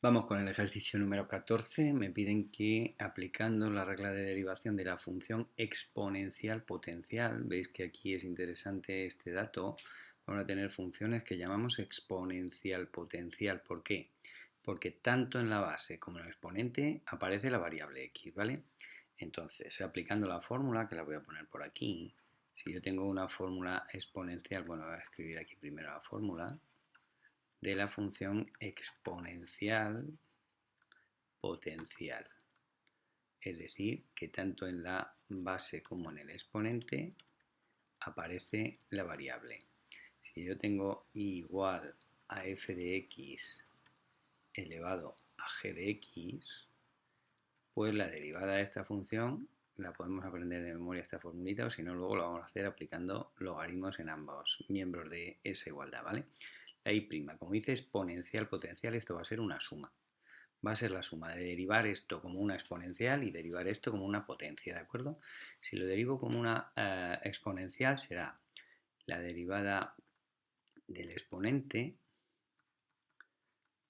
Vamos con el ejercicio número 14. Me piden que aplicando la regla de derivación de la función exponencial potencial, veis que aquí es interesante este dato, vamos a tener funciones que llamamos exponencial potencial. ¿Por qué? Porque tanto en la base como en el exponente aparece la variable x, ¿vale? Entonces, aplicando la fórmula, que la voy a poner por aquí, si yo tengo una fórmula exponencial, bueno, voy a escribir aquí primero la fórmula de la función exponencial potencial. Es decir, que tanto en la base como en el exponente aparece la variable. Si yo tengo i igual a f de x elevado a g de x, pues la derivada de esta función la podemos aprender de memoria esta formulita, o si no, luego lo vamos a hacer aplicando logaritmos en ambos miembros de esa igualdad, ¿vale? La i', como dice exponencial potencial, esto va a ser una suma. Va a ser la suma de derivar esto como una exponencial y derivar esto como una potencia, ¿de acuerdo? Si lo derivo como una exponencial será la derivada del exponente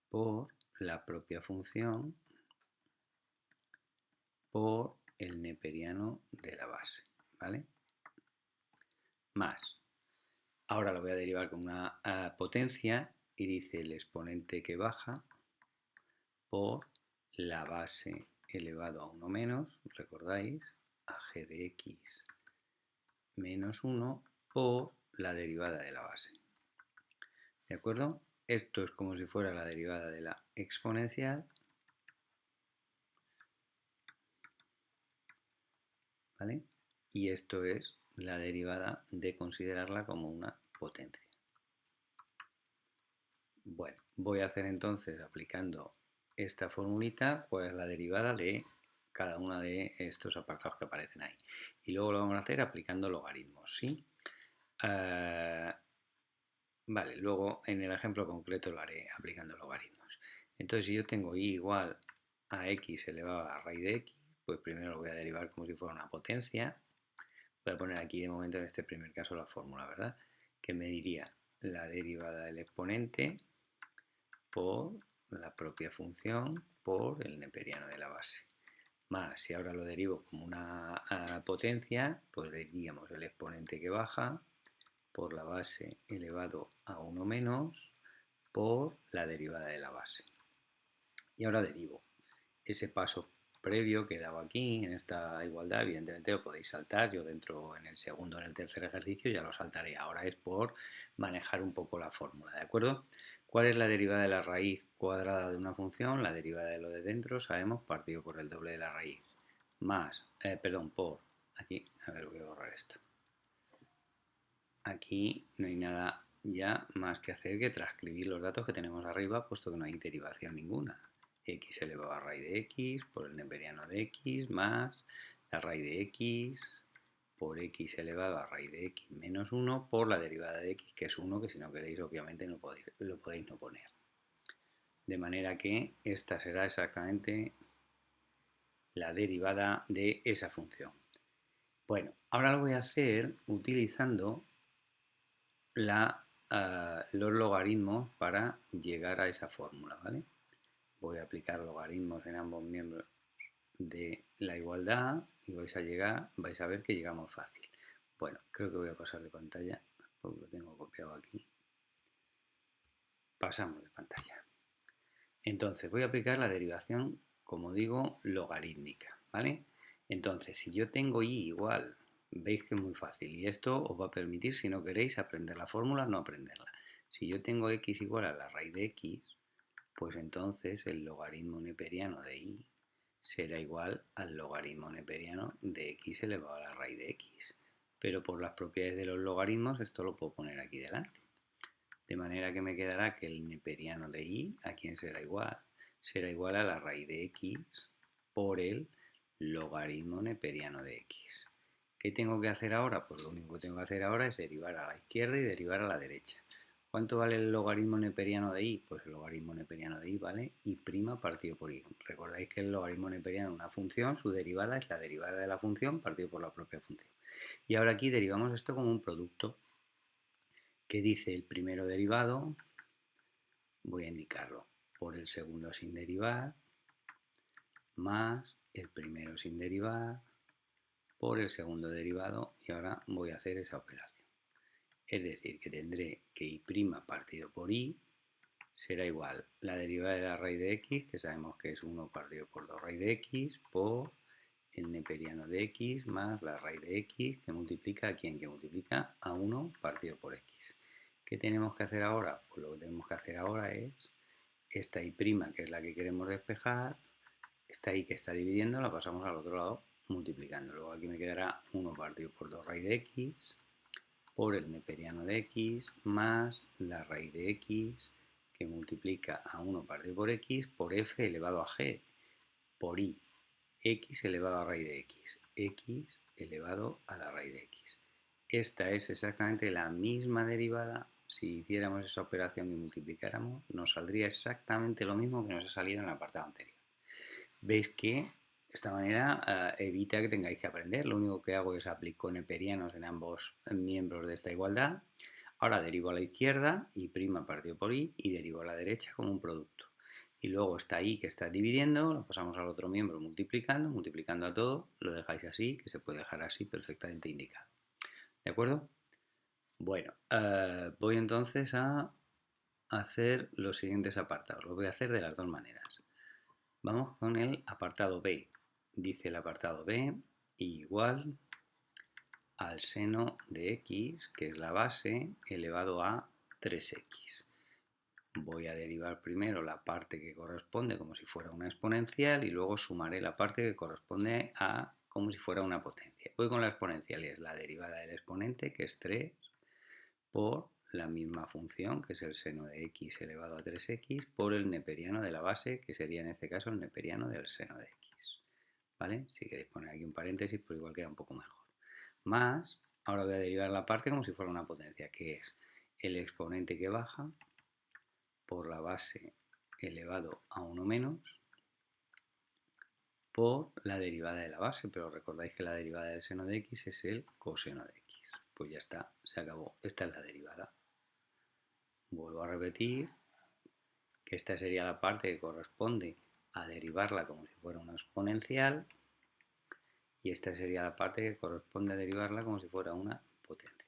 por la propia función por el neperiano de la base, ¿vale? Más. Ahora lo voy a derivar como una potencia y dice el exponente que baja por la base elevado a 1 menos, recordáis, a g de x menos 1 por la derivada de la base. ¿De acuerdo? Esto es como si fuera la derivada de la exponencial, ¿vale? Y esto es la derivada de considerarla como una potencia. Bueno, voy a hacer entonces, aplicando esta formulita, pues la derivada de cada uno de estos apartados que aparecen ahí. Y luego lo vamos a hacer aplicando logaritmos, ¿sí? Vale, luego en el ejemplo concreto lo haré aplicando logaritmos. Entonces, si yo tengo i igual a x elevado a la raíz de x, pues primero lo voy a derivar como si fuera una potencia. Voy a poner aquí de momento en este primer caso la fórmula, ¿verdad? Que me diría la derivada del exponente por la propia función por el neperiano de la base. Más, si ahora lo derivo como una potencia, pues diríamos el exponente que baja por la base elevado a 1 menos por la derivada de la base. Y ahora derivo. Ese paso previo que he dado aquí en esta igualdad, evidentemente lo podéis saltar. Yo dentro en el segundo o en el tercer ejercicio ya lo saltaré. Ahora es por manejar un poco la fórmula, ¿de acuerdo? ¿Cuál es la derivada de la raíz cuadrada de una función? La derivada de lo de dentro, sabemos, partido por el doble de la raíz. Más, por, aquí, a ver, voy a borrar esto. Aquí no hay nada ya más que hacer que transcribir los datos que tenemos arriba, puesto que no hay derivación ninguna. X elevado a raíz de x por el neperiano de x más la raíz de x por x elevado a raíz de x menos 1 por la derivada de x, que es 1, que si no queréis obviamente no lo podéis no poner. De manera que esta será exactamente la derivada de esa función. Bueno, ahora lo voy a hacer utilizando los logaritmos para llegar a esa fórmula, ¿vale? Voy a aplicar logaritmos en ambos miembros de la igualdad y vais a ver que llegamos fácil. Bueno, creo que voy a pasar de pantalla porque lo tengo copiado aquí. Pasamos de pantalla. Entonces voy a aplicar la derivación, como digo, logarítmica, ¿vale? Entonces, si yo tengo y igual, veis que es muy fácil y esto os va a permitir, si no queréis, aprender la fórmula, no aprenderla. Si yo tengo x igual a la raíz de x, pues entonces el logaritmo neperiano de y será igual al logaritmo neperiano de x elevado a la raíz de x. Pero por las propiedades de los logaritmos esto lo puedo poner aquí delante. De manera que me quedará que el neperiano de y, ¿a quién será igual? Será igual a la raíz de x por el logaritmo neperiano de x. ¿Qué tengo que hacer ahora? Pues lo único que tengo que hacer ahora es derivar a la izquierda y derivar a la derecha. ¿Cuánto vale el logaritmo neperiano de y? Pues el logaritmo neperiano de y vale y' partido por y. Recordáis que el logaritmo neperiano de una función, su derivada es la derivada de la función partido por la propia función. Y ahora aquí derivamos esto como un producto que dice el primero derivado, voy a indicarlo, por el segundo sin derivar, más el primero sin derivar, por el segundo derivado, y ahora voy a hacer esa operación. Es decir, que tendré que y' partido por i será igual la derivada de la raíz de x, que sabemos que es 1 partido por 2 raíz de x, por el neperiano de x más la raíz de x, que multiplica a quién, que multiplica a 1 partido por x. ¿Qué tenemos que hacer ahora? Pues lo que tenemos que hacer ahora es esta y', que es la que queremos despejar, esta y que está dividiendo, la pasamos al otro lado multiplicando. Luego aquí me quedará 1 partido por 2 raíz de x, por el neperiano de x, más la raíz de x, que multiplica a 1 partido por x, por f elevado a g, por i, x elevado a raíz de x elevado a la raíz de x. Esta es exactamente la misma derivada. Si hiciéramos esa operación y multiplicáramos, nos saldría exactamente lo mismo que nos ha salido en el apartado anterior. Veis que de esta manera evita que tengáis que aprender. Lo único que hago es aplico neperianos en ambos miembros de esta igualdad. Ahora derivo a la izquierda, y' partido por i, y derivo a la derecha como un producto. Y luego está i que está dividiendo, lo pasamos al otro miembro multiplicando a todo, lo dejáis así, que se puede dejar así perfectamente indicado. ¿De acuerdo? Bueno, voy entonces a hacer los siguientes apartados. Lo voy a hacer de las dos maneras. Vamos con el apartado B. Dice el apartado B igual al seno de x, que es la base, elevado a 3x. Voy a derivar primero la parte que corresponde como si fuera una exponencial y luego sumaré la parte que corresponde a como si fuera una potencia. Voy con la exponencial y es la derivada del exponente, que es 3, por la misma función, que es el seno de x elevado a 3x, por el neperiano de la base, que sería en este caso el neperiano del seno de x. ¿Vale? Si queréis poner aquí un paréntesis, pues igual queda un poco mejor. Más, ahora voy a derivar la parte como si fuera una potencia, que es el exponente que baja por la base elevado a 1 menos por la derivada de la base, pero recordáis que la derivada del seno de x es el coseno de x. Pues ya está, se acabó. Esta es la derivada. Vuelvo a repetir que esta sería la parte que corresponde a derivarla como si fuera una exponencial, y esta sería la parte que corresponde a derivarla como si fuera una potencia.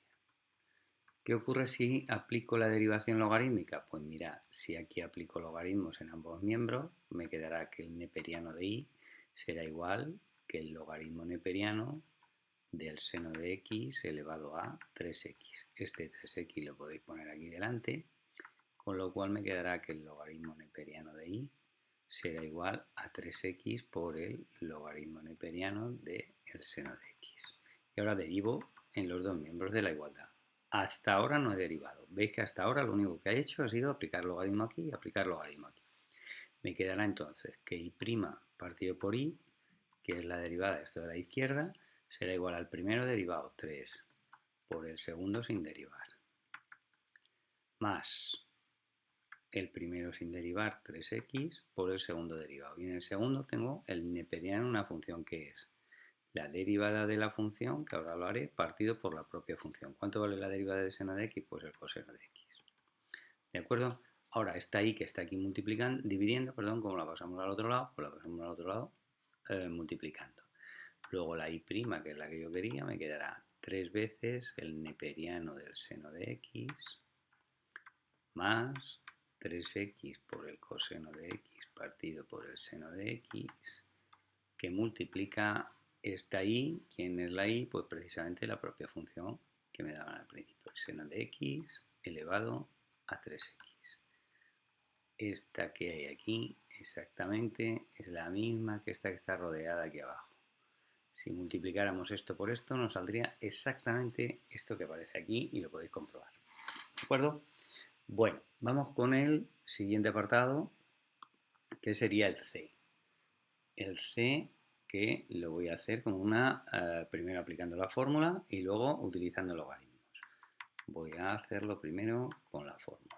¿Qué ocurre si aplico la derivación logarítmica? Pues mirad, si aquí aplico logaritmos en ambos miembros, me quedará que el neperiano de i será igual que el logaritmo neperiano del seno de x elevado a 3x. Este 3x lo podéis poner aquí delante, con lo cual me quedará que el logaritmo neperiano de i será igual a 3x por el logaritmo neperiano del seno de x. Y ahora derivo en los dos miembros de la igualdad. Hasta ahora no he derivado. Veis que hasta ahora lo único que ha hecho ha sido aplicar logaritmo aquí y aplicar logaritmo aquí. Me quedará entonces que i' partido por i, que es la derivada de esto de la izquierda, será igual al primero derivado 3 por el segundo sin derivar, más el primero sin derivar 3x por el segundo derivado. Y en el segundo tengo el neperiano, una función que es la derivada de la función, que ahora lo haré, partido por la propia función. ¿Cuánto vale la derivada del seno de x? Pues el coseno de x. ¿De acuerdo? Ahora, esta i que está aquí dividiendo, como la pasamos al otro lado, pues la pasamos al otro lado multiplicando. Luego la i', que es la que yo quería, me quedará 3 veces el neperiano del seno de x más 3x por el coseno de x partido por el seno de x, que multiplica esta i. ¿Quién es la i? Pues precisamente la propia función que me daban al principio, el seno de x elevado a 3x. Esta que hay aquí exactamente es la misma que esta que está rodeada aquí abajo. Si multiplicáramos esto por esto, nos saldría exactamente esto que aparece aquí y lo podéis comprobar. ¿De acuerdo? Bueno, vamos con el siguiente apartado, que sería el C. El C, que lo voy a hacer como primero aplicando la fórmula y luego utilizando logaritmos. Voy a hacerlo primero con la fórmula.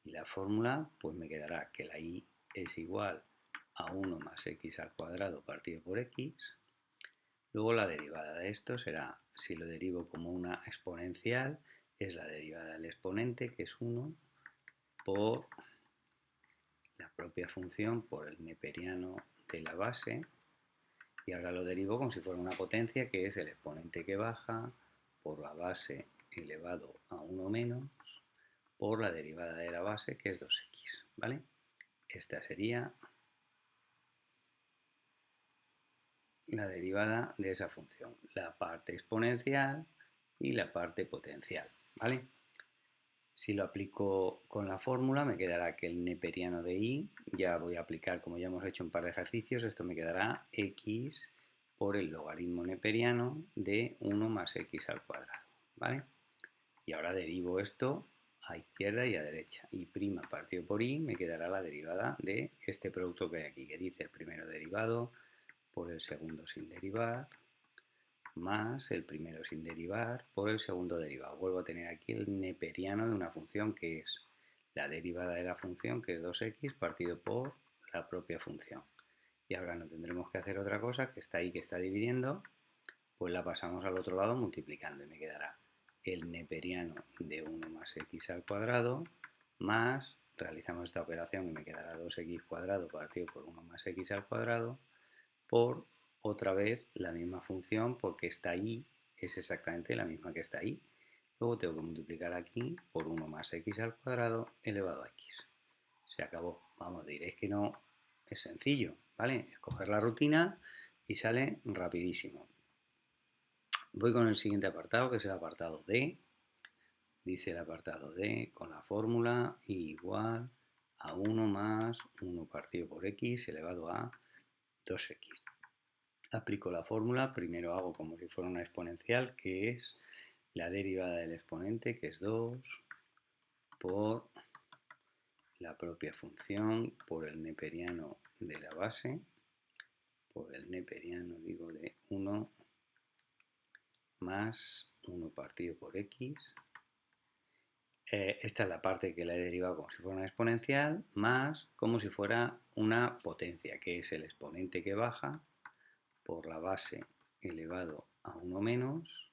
Y la fórmula, pues me quedará que la i es igual a 1 más x al cuadrado partido por x. Luego la derivada de esto será, si lo derivo como una exponencial, es la derivada del exponente, que es 1, por la propia función por el neperiano de la base, y ahora lo derivo como si fuera una potencia, que es el exponente que baja por la base elevado a 1 menos por la derivada de la base, que es 2x, ¿vale? Esta sería la derivada de esa función, la parte exponencial y la parte potencial, ¿vale? Si lo aplico con la fórmula, me quedará que el neperiano de y, ya voy a aplicar, como ya hemos hecho un par de ejercicios, esto me quedará x por el logaritmo neperiano de 1 más x al cuadrado, ¿vale? Y ahora derivo esto a izquierda y a derecha. Y' partido por y me quedará la derivada de este producto que hay aquí, que dice el primero derivado por el segundo sin derivar, más el primero sin derivar por el segundo derivado. Vuelvo a tener aquí el neperiano de una función que es la derivada de la función, que es 2x, partido por la propia función. Y ahora no tendremos que hacer otra cosa, que está ahí, que está dividiendo, pues la pasamos al otro lado multiplicando y me quedará el neperiano de 1 más x al cuadrado más, realizamos esta operación y me quedará 2x cuadrado partido por 1 más x al cuadrado por otra vez la misma función, porque esta y es exactamente la misma que está ahí. Luego tengo que multiplicar aquí por 1 más x al cuadrado elevado a x. Se acabó. Vamos, diréis que no es sencillo, ¿vale? Escoger la rutina y sale rapidísimo. Voy con el siguiente apartado, que es el apartado D. Dice el apartado D con la fórmula y igual a 1 más 1 partido por x elevado a 2x. Aplico la fórmula, primero hago como si fuera una exponencial, que es la derivada del exponente, que es 2, por la propia función, por el neperiano de la base, por el neperiano, digo, de 1 más 1 partido por x. Esta es la parte que la he derivado como si fuera una exponencial, más como si fuera una potencia, que es el exponente que baja por la base elevado a 1 menos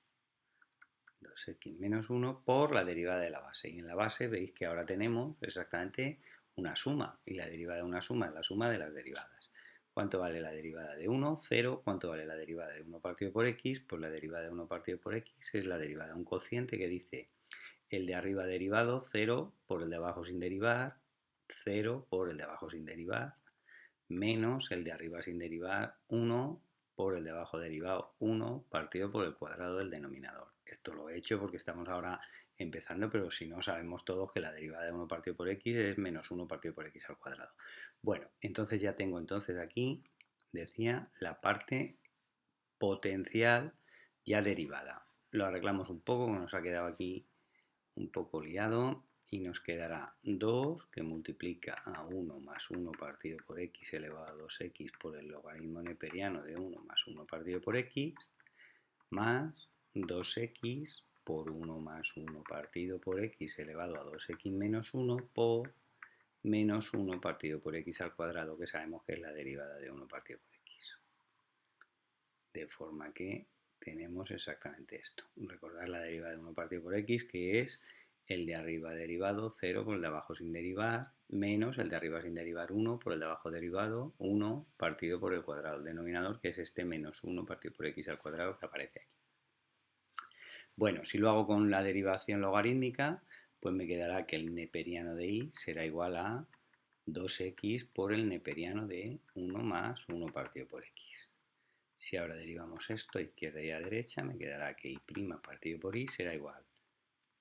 2x menos 1 por la derivada de la base. Y en la base veis que ahora tenemos exactamente una suma, y la derivada de una suma es la suma de las derivadas. ¿Cuánto vale la derivada de 1? 0. ¿Cuánto vale la derivada de 1 partido por x? Pues la derivada de 1 partido por x es la derivada de un cociente que dice el de arriba derivado 0 por el de abajo sin derivar, 0 por el de abajo sin derivar, menos el de arriba sin derivar 1 por el de abajo derivado 1 partido por el cuadrado del denominador. Esto lo he hecho porque estamos ahora empezando, pero si no sabemos todos que la derivada de 1 partido por x es menos 1 partido por x al cuadrado. Bueno, entonces ya tengo aquí, decía, la parte potencial ya derivada. Lo arreglamos un poco, que nos ha quedado aquí un poco liado, y nos quedará 2 que multiplica a 1 más 1 partido por x elevado a 2x por el logaritmo neperiano de 1 más 1 partido por x, más 2x por 1 más 1 partido por x elevado a 2x menos 1 por menos 1 partido por x al cuadrado, que sabemos que es la derivada de 1 partido por x. De forma que tenemos exactamente esto. Recordar la derivada de 1 partido por x, que es el de arriba derivado 0 por el de abajo sin derivar, menos el de arriba sin derivar 1 por el de abajo derivado 1 partido por el cuadrado del denominador, que es este menos 1 partido por x al cuadrado que aparece aquí. Bueno, si lo hago con la derivación logarítmica, pues me quedará que el neperiano de y será igual a 2x por el neperiano de 1 más 1 partido por x. Si ahora derivamos esto a izquierda y a derecha, me quedará que y' partido por y será igual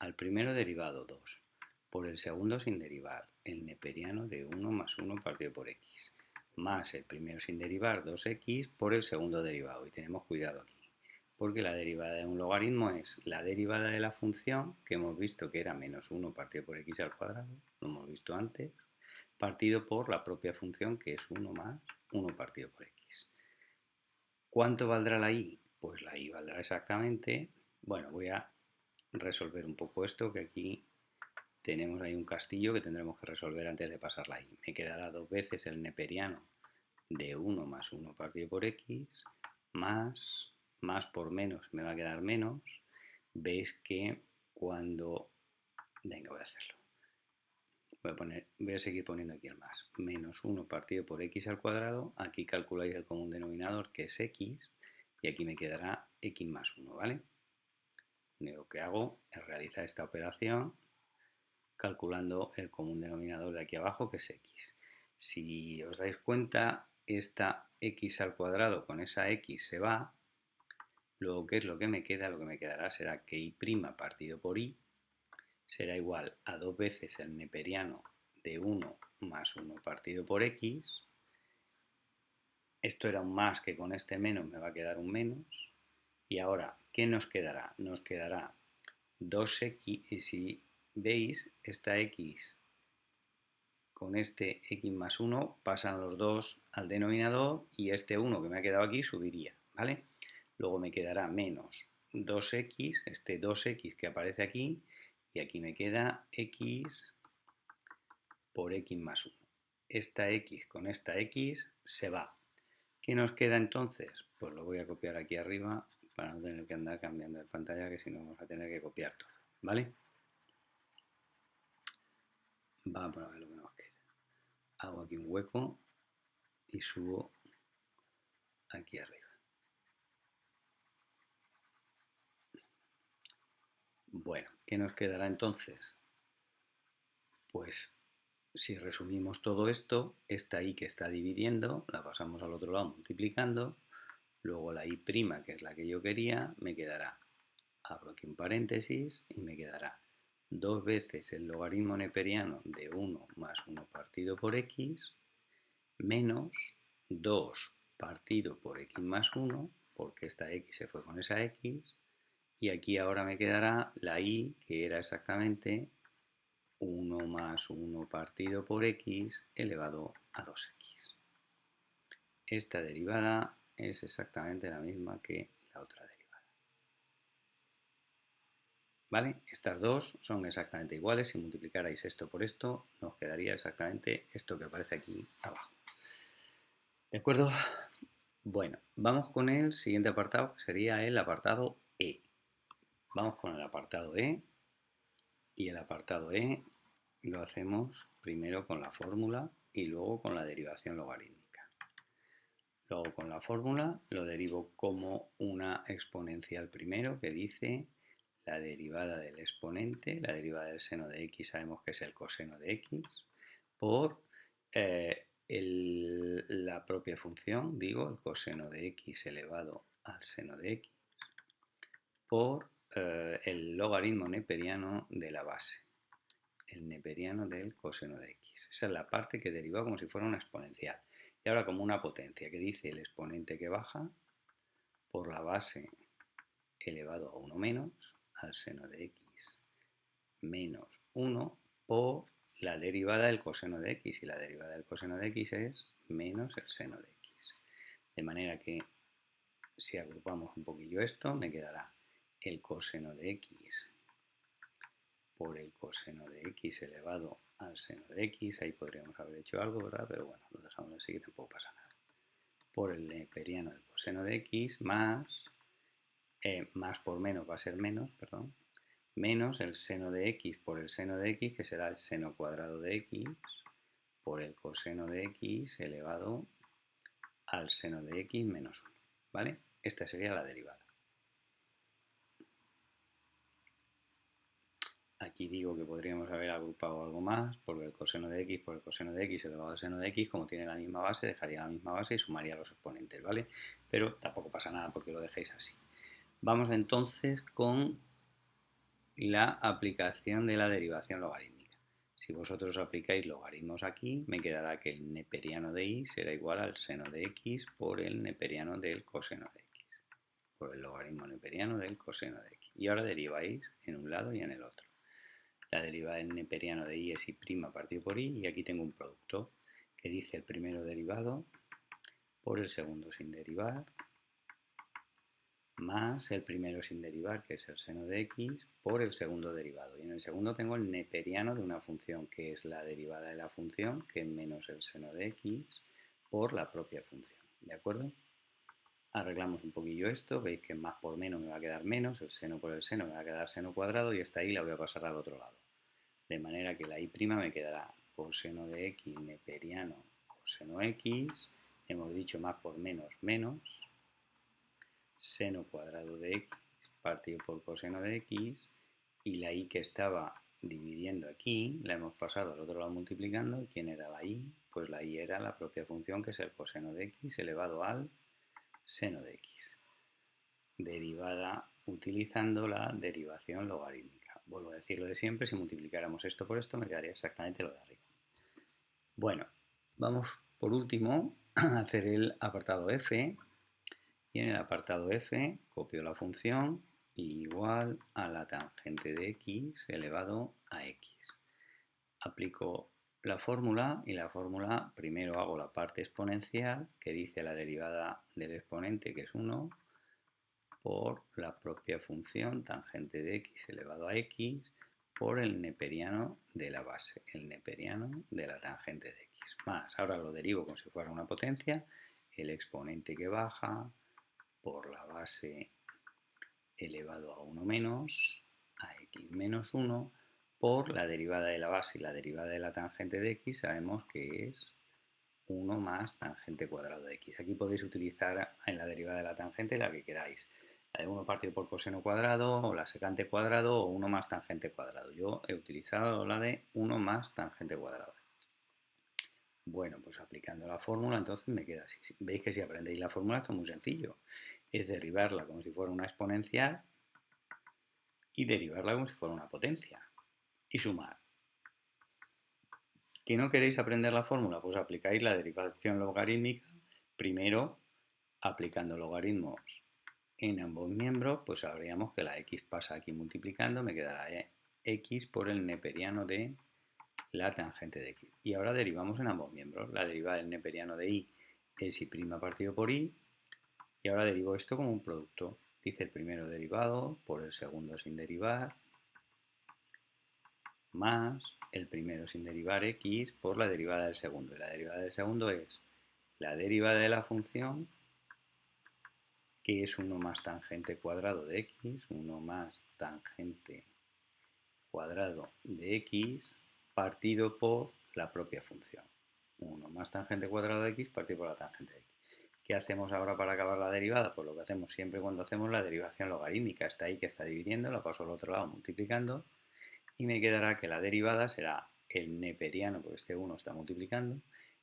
al primero derivado 2 por el segundo sin derivar, el neperiano de 1 más 1 partido por x, más el primero sin derivar 2x por el segundo derivado. Y tenemos cuidado aquí, porque la derivada de un logaritmo es la derivada de la función, que hemos visto que era menos 1 partido por x al cuadrado, lo hemos visto antes, partido por la propia función, que es 1 más 1 partido por x. ¿Cuánto valdrá la y? Pues la y valdrá exactamente, bueno, voy a resolver un poco esto, que aquí tenemos ahí un castillo que tendremos que resolver antes de pasar la y. Me quedará dos veces el neperiano de 1 más 1 partido por x, más por menos me va a quedar menos. Veis que cuando... Venga, voy a hacerlo. Voy a seguir poniendo aquí el más. Menos 1 partido por x al cuadrado. Aquí calculáis el común denominador, que es x, y aquí me quedará x más 1, ¿vale? Lo único que hago es realizar esta operación calculando el común denominador de aquí abajo, que es x. Si os dais cuenta, esta x al cuadrado con esa x se va. Luego, ¿qué es lo que me queda? Lo que me quedará será que y' partido por y será igual a 2 veces el neperiano de 1 más 1 partido por x. Esto era un más, que con este menos me va a quedar un menos. Y ahora, ¿qué nos quedará? Nos quedará 2x, y si veis, esta x con este x más 1 pasan los dos al denominador y este 1 que me ha quedado aquí subiría, ¿vale? Luego me quedará menos 2x, este 2x que aparece aquí, y aquí me queda x por x más 1. Esta x con esta x se va. ¿Qué nos queda entonces? Pues lo voy a copiar aquí arriba para no tener que andar cambiando de pantalla, que si no vamos a tener que copiar todo, ¿vale? Vamos a ver lo que nos queda. Hago aquí un hueco y subo aquí arriba. Bueno, ¿qué nos quedará entonces? Pues si resumimos todo esto, esta y que está dividiendo, la pasamos al otro lado multiplicando, luego la y', que es la que yo quería, me quedará, abro aquí un paréntesis, y me quedará 2 veces el logaritmo neperiano de 1 más 1 partido por x, menos 2 partido por x más 1, porque esta x se fue con esa x, y aquí ahora me quedará la y, que era exactamente 1 más 1 partido por x elevado a 2x. Esta derivada es exactamente la misma que la otra derivada. ¿Vale? Estas dos son exactamente iguales. Si multiplicarais esto por esto, nos quedaría exactamente esto que aparece aquí abajo. ¿De acuerdo? Bueno, vamos con el siguiente apartado, que sería el apartado E. Vamos con el apartado E, y el apartado E lo hacemos primero con la fórmula y luego con la derivación logarítmica. Luego con la fórmula lo derivo como una exponencial primero, que dice la derivada del exponente, la derivada del seno de x sabemos que es el coseno de x, por la propia función, digo, el coseno de x elevado al seno de x, por el logaritmo neperiano de la base, el neperiano del coseno de x. Esa es la parte que deriva como si fuera una exponencial. Y ahora como una potencia, que dice el exponente que baja por la base elevado a 1 menos al seno de x menos 1 por la derivada del coseno de x, y la derivada del coseno de x es menos el seno de x. De manera que si agrupamos un poquillo esto, me quedará el coseno de x por el coseno de x elevado al seno de x. Ahí podríamos haber hecho algo, ¿verdad? Pero bueno, lo dejamos así, que tampoco pasa nada. Por el neperiano del coseno de x más, más por menos va a ser menos, perdón, menos el seno de x por el seno de x, que será el seno cuadrado de x, por el coseno de x elevado al seno de x menos 1, ¿vale? Esta sería la derivada. Aquí digo que podríamos haber agrupado algo más, porque el coseno de x por el coseno de x elevado al seno de x, como tiene la misma base, dejaría la misma base y sumaría los exponentes, ¿vale? Pero tampoco pasa nada porque lo dejéis así. Vamos entonces con la aplicación de la derivación logarítmica. Si vosotros aplicáis logaritmos aquí, me quedará que el neperiano de y será igual al seno de x por el neperiano del coseno de x, por el logaritmo neperiano del coseno de x. Y ahora deriváis en un lado y en el otro. La derivada del neperiano de y es y' partido por y, y aquí tengo un producto que dice el primero derivado por el segundo sin derivar, más el primero sin derivar, que es el seno de x, por el segundo derivado. Y en el segundo tengo el neperiano de una función, que es la derivada de la función, que es menos el seno de x, por la propia función. ¿De acuerdo? Arreglamos un poquillo esto, veis que más por menos me va a quedar menos, el seno por el seno me va a quedar seno cuadrado, y esta y la voy a pasar al otro lado. De manera que la y' me quedará coseno de x neperiano coseno x, hemos dicho más por menos, menos, seno cuadrado de x partido por coseno de x, y la y que estaba dividiendo aquí la hemos pasado al otro lado multiplicando. ¿Y quién era la y? Pues la y era la propia función, que es el coseno de x elevado al seno de x, derivada utilizando la derivación logarítmica. Vuelvo a decir lo de siempre: si multiplicáramos esto por esto me quedaría exactamente lo de arriba. Bueno, vamos por último a hacer el apartado f, y en el apartado f copio la función igual a la tangente de x elevado a x. Aplico la fórmula, y la fórmula primero hago la parte exponencial, que dice la derivada del exponente, que es 1, por la propia función tangente de x elevado a x por el neperiano de la base, el neperiano de la tangente de x, más, ahora lo derivo como si fuera una potencia, el exponente que baja por la base elevado a 1 menos a x menos 1 por la derivada de la base, y la derivada de la tangente de x sabemos que es 1 más tangente cuadrado de x. Aquí podéis utilizar en la derivada de la tangente la que queráis, la de 1 partido por coseno cuadrado, o la secante cuadrado, o 1 más tangente cuadrado. Yo he utilizado la de 1 más tangente cuadrado. Bueno, pues aplicando la fórmula entonces me queda así. Veis que si aprendéis la fórmula esto es muy sencillo. Es derivarla como si fuera una exponencial y derivarla como si fuera una potencia. Y sumar. ¿Que no queréis aprender la fórmula? Pues aplicáis la derivación logarítmica. Primero, aplicando logaritmos en ambos miembros, pues sabríamos que la x pasa aquí multiplicando, me quedará x por el neperiano de la tangente de x. Y ahora derivamos en ambos miembros. La derivada del neperiano de y es y' partido por y, y ahora derivo esto como un producto. Dice el primero derivado por el segundo sin derivar, más el primero sin derivar x por la derivada del segundo. Y la derivada del segundo es la derivada de la función, que es 1 más tangente cuadrado de x, 1 más tangente cuadrado de x, partido por la propia función. 1 más tangente cuadrado de x partido por la tangente de x. ¿Qué hacemos ahora para acabar la derivada? Pues lo que hacemos siempre cuando hacemos la derivación logarítmica. Está ahí que está dividiendo, la paso al otro lado multiplicando, y me quedará que la derivada será el neperiano, porque este 1 está multiplicando,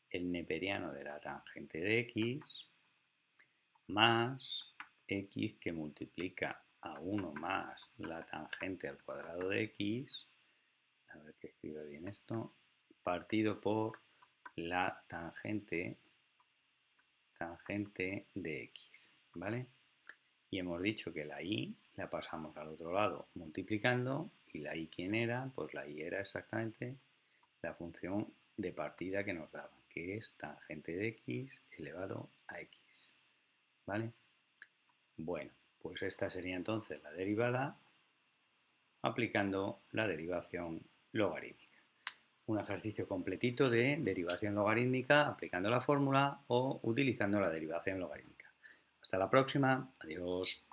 el neperiano de la tangente de x más x que multiplica a 1 más la tangente al cuadrado de x, a ver que escriba bien esto, partido por la tangente de x, ¿vale? Y hemos dicho que la y la pasamos al otro lado multiplicando, y la y ¿quién era? Pues la y era exactamente la función de partida que nos daba, que es tangente de x elevado a x, ¿vale? Bueno, pues esta sería entonces la derivada aplicando la derivación logarítmica. Un ejercicio completito de derivación logarítmica aplicando la fórmula o utilizando la derivación logarítmica. Hasta la próxima. Adiós.